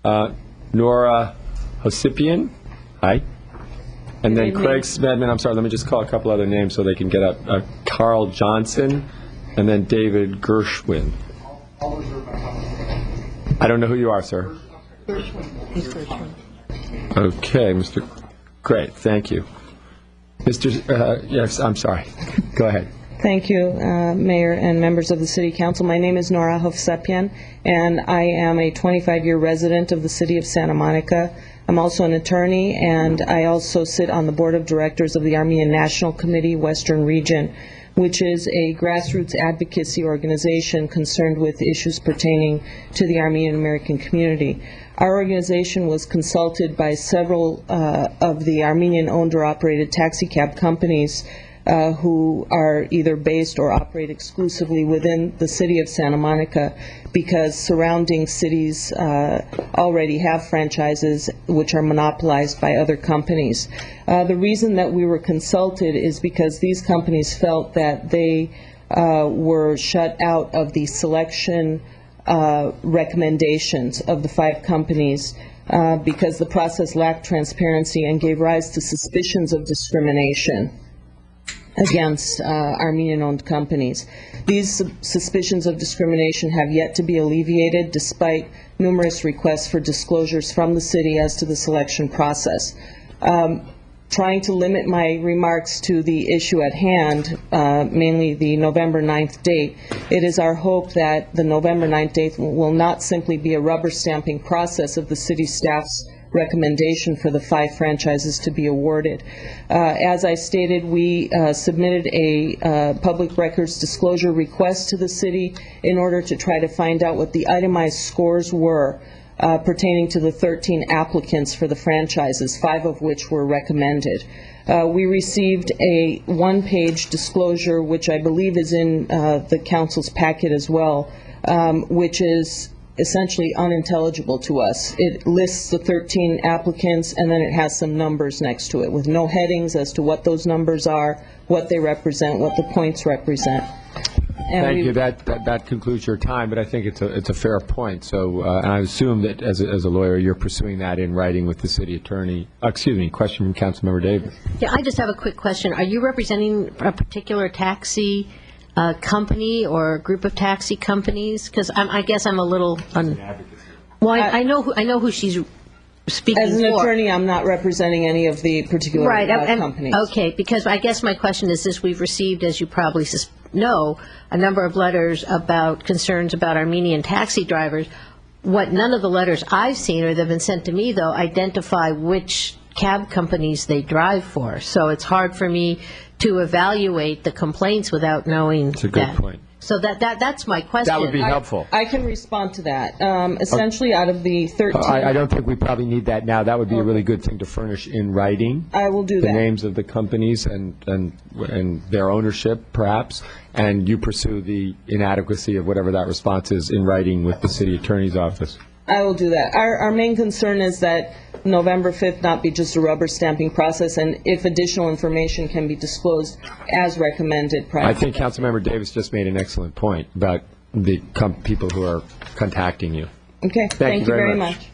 Nora Hovsepian. Hi. And then Craig Smedman. I'm sorry, let me just call a couple other names so they can get up. Carl Johnson, and then David Gershwin. I don't know who you are, sir. He's Gershwin. Okay, Mr. Great, thank you. Mr. Yes, I'm sorry. Go ahead. Thank you, Mayor and members of the City Council. My name is Nora Hovsepian, and I am a 25-year resident of the City of Santa Monica. I'm also an attorney, and I also sit on the Board of Directors of the Armenian National Committee, Western Region, which is a grassroots advocacy organization concerned with issues pertaining to the Armenian American community. Our organization was consulted by several of the Armenian-owned or operated taxi cab companies who are either based or operate exclusively within the city of Santa Monica, because surrounding cities already have franchises which are monopolized by other companies. The reason that we were consulted is because these companies felt that they were shut out of the selection recommendations of the 5 companies because the process lacked transparency and gave rise to suspicions of discrimination against Armenian-owned companies. These suspicions of discrimination have yet to be alleviated despite numerous requests for disclosures from the city as to the selection process. Trying to limit my remarks to the issue at hand, mainly the November 9th date, it is our hope that the November 9th date will not simply be a rubber stamping process of the city staff's recommendation for the 5 franchises to be awarded. As I stated, we submitted a public records disclosure request to the city in order to try to find out what the itemized scores were pertaining to the 13 applicants for the franchises, 5 of which were recommended. We received a 1-page disclosure, which I believe is in the council's packet as well, which is essentially unintelligible to us. It lists the 13 applicants, and then it has some numbers next to it with no headings as to what those numbers are, what they represent, what the points represent. And thank you. That concludes your time, but I think it's a fair point. So, and I assume that as a lawyer, you're pursuing that in writing with the city attorney. Excuse me. Question from Councilmember Davis. Yeah, I just have a quick question. Are you representing a particular taxi company or a group of taxi companies? Because I guess I'm a little. Well, I know who she's speaking as an for. attorney, I'm not representing any of the particular companies. Okay, because I guess my question is this: we've received, as you probably know, a number of letters about concerns about Armenian taxi drivers. What none of the letters I've seen or that have been sent to me, though, identify which cab companies they drive for. So it's hard for me to evaluate the complaints without knowing that. That's a good point. So that's my question. That would be helpful. I can respond to that. Essentially, out of the 13... I don't think we probably need that now. That would be a really good thing to furnish in writing. I will do that. The names of the companies and their ownership, perhaps, and you pursue the inadequacy of whatever that response is in writing with the city attorney's office. I will do that. Our main concern is that November 5th not be just a rubber stamping process, and if additional information can be disclosed as recommended prior. I think Councilmember Davis just made an excellent point about the people who are contacting you. Okay, thank you very much.